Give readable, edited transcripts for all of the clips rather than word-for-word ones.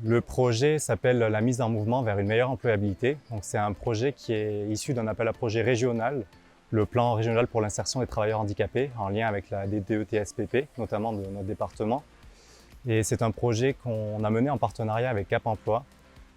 Le projet s'appelle la mise en mouvement vers une meilleure employabilité. Donc, c'est un projet qui est issu d'un appel à projet régional, le plan régional pour l'insertion des travailleurs handicapés, en lien avec la DETSPP, notamment de notre département. Et c'est un projet qu'on a mené en partenariat avec Cap Emploi,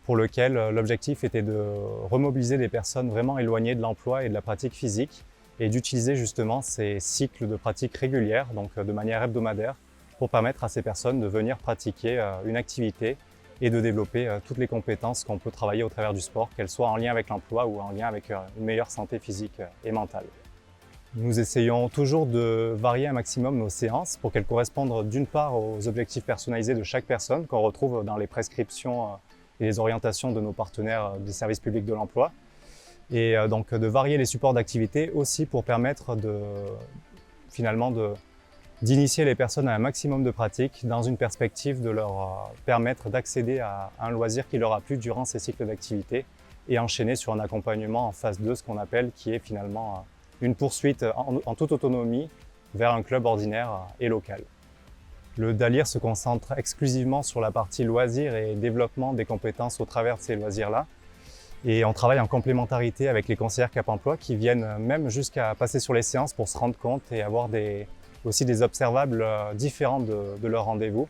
pour lequel l'objectif était de remobiliser des personnes vraiment éloignées de l'emploi et de la pratique physique et d'utiliser justement ces cycles de pratique régulière, donc de manière hebdomadaire, pour permettre à ces personnes de venir pratiquer une activité et de développer toutes les compétences qu'on peut travailler au travers du sport, qu'elles soient en lien avec l'emploi ou en lien avec une meilleure santé physique et mentale. Nous essayons toujours de varier un maximum nos séances pour qu'elles correspondent d'une part aux objectifs personnalisés de chaque personne qu'on retrouve dans les prescriptions et les orientations de nos partenaires des services publics de l'emploi, et donc de varier les supports d'activité aussi pour permettre finalement d'initier les personnes à un maximum de pratiques dans une perspective de leur permettre d'accéder à un loisir qui leur a plu durant ces cycles d'activité et enchaîner sur un accompagnement en phase 2, ce qu'on appelle, qui est finalement une poursuite en toute autonomie vers un club ordinaire et local. Le DALIR se concentre exclusivement sur la partie loisirs et développement des compétences au travers de ces loisirs-là. Et on travaille en complémentarité avec les conseillères Cap Emploi qui viennent même jusqu'à passer sur les séances pour se rendre compte et avoir aussi des observables différents de leur rendez-vous.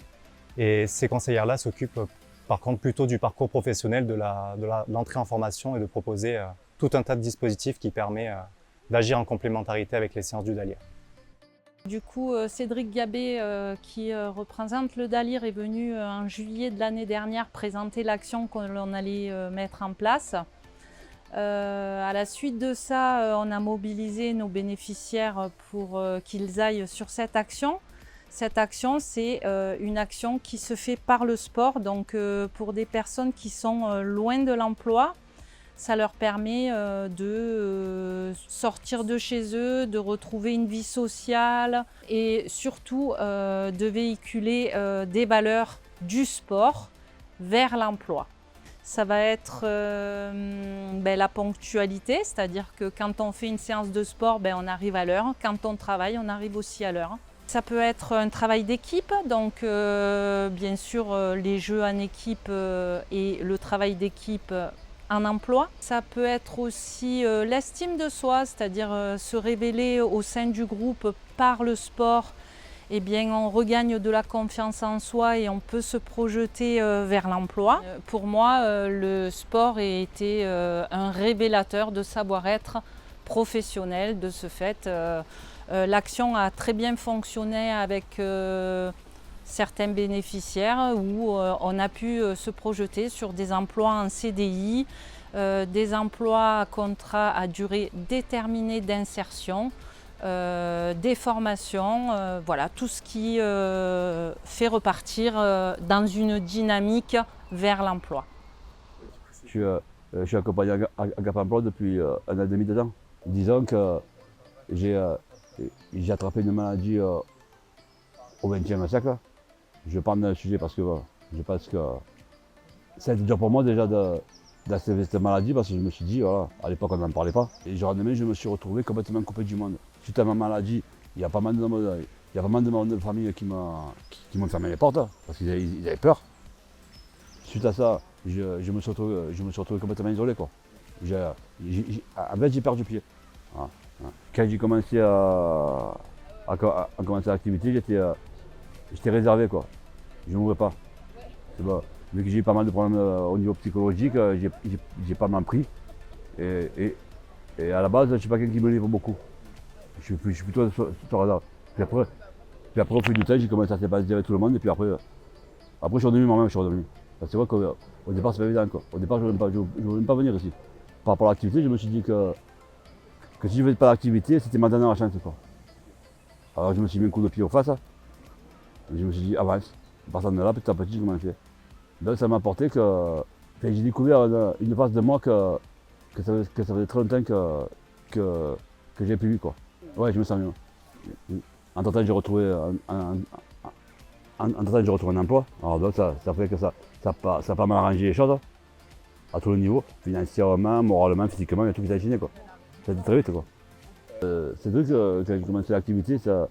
Et ces conseillères-là s'occupent par contre plutôt du parcours professionnel, de l'entrée en formation et de proposer tout un tas de dispositifs qui permet d'agir en complémentarité avec les séances du DALIR. Du coup, Cédric Gabé, qui représente le DALIR, est venu en juillet de l'année dernière présenter l'action que l'on allait mettre en place. À la suite de ça, on a mobilisé nos bénéficiaires pour qu'ils aillent sur cette action. Cette action, c'est une action qui se fait par le sport, donc pour des personnes qui sont loin de l'emploi. Ça leur permet de sortir de chez eux, de retrouver une vie sociale et surtout de véhiculer des valeurs du sport vers l'emploi. Ça va être la ponctualité, c'est-à-dire que quand on fait une séance de sport, on arrive à l'heure. Quand on travaille, on arrive aussi à l'heure. Ça peut être un travail d'équipe, donc bien sûr les jeux en équipe et le travail d'équipe en emploi. Ça peut être aussi l'estime de soi, c'est-à-dire se révéler au sein du groupe par le sport. Eh bien, on regagne de la confiance en soi et on peut se projeter vers l'emploi. Pour moi, le sport a été un révélateur de savoir-être professionnel. De ce fait, l'action a très bien fonctionné avec certains bénéficiaires où on a pu se projeter sur des emplois en CDI, des emplois à contrat à durée déterminée d'insertion, des formations, voilà, tout ce qui fait repartir dans une dynamique vers l'emploi. Je suis accompagné à Cap Emploi depuis 1 an et demi, 2 ans. Disons que j'ai attrapé une maladie au XXe siècle. Je parle d'un sujet parce que je pense que ça a été dur pour moi déjà d'accepter cette maladie parce que je me suis dit, voilà, à l'époque on n'en parlait pas. Et jour lendemain, je me suis retrouvé complètement coupé du monde. Suite à ma maladie, il y a pas mal de membres de famille qui m'ont fermé les portes parce qu'ils avaient peur. Suite à ça, je me suis retrouvé complètement isolé, quoi. En fait, j'ai perdu pied. Voilà. Quand j'ai commencé à commencer l'activité, j'étais réservé, quoi. Je ne m'ouvrais pas. Bon. Vu que j'ai eu pas mal de problèmes au niveau psychologique, j'ai pas mal pris. Et à la base, je ne suis pas quelqu'un qui me livre beaucoup. Je suis plutôt sur hasard. Puis après, au fil du temps, j'ai commencé à sympathiser avec tout le monde. Et puis après je suis redevenu moi-même, je suis redevenu. C'est vrai qu'au départ, c'est pas évident, quoi. Au départ, je ne voulais même pas venir ici. Par rapport à l'activité, je me suis dit que si je ne faisais pas l'activité, c'était ma dernière chance, quoi. Alors je me suis mis un coup de pied aux faces. Et je me suis dit, avance. Partant de là, petit à petit, j'ai commencé. Donc ça m'a apporté que j'ai découvert une phase de moi que ça faisait très longtemps que j'ai plus vu, quoi. Ouais, je me sens mieux. Entre-temps, j'ai retrouvé un emploi. Alors donc ça fait que ça a pas mal arrangé les choses à tous les niveaux, financièrement, moralement, physiquement, il y a tout qui s'est enchaîné, quoi. Ça a été très vite, quoi. C'est vrai que quand j'ai commencé l'activité, ça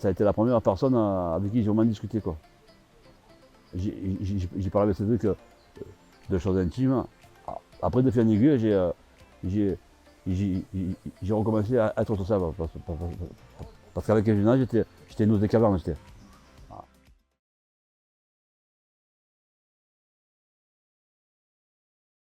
a été la première personne avec qui j'ai vraiment discuté, quoi. j'ai parlé avec Cédric de choses intimes. Après, de fil en aiguille, j'ai recommencé à être sur ça. Parce qu'avec les jeunes, j'étais une autre qu'avant.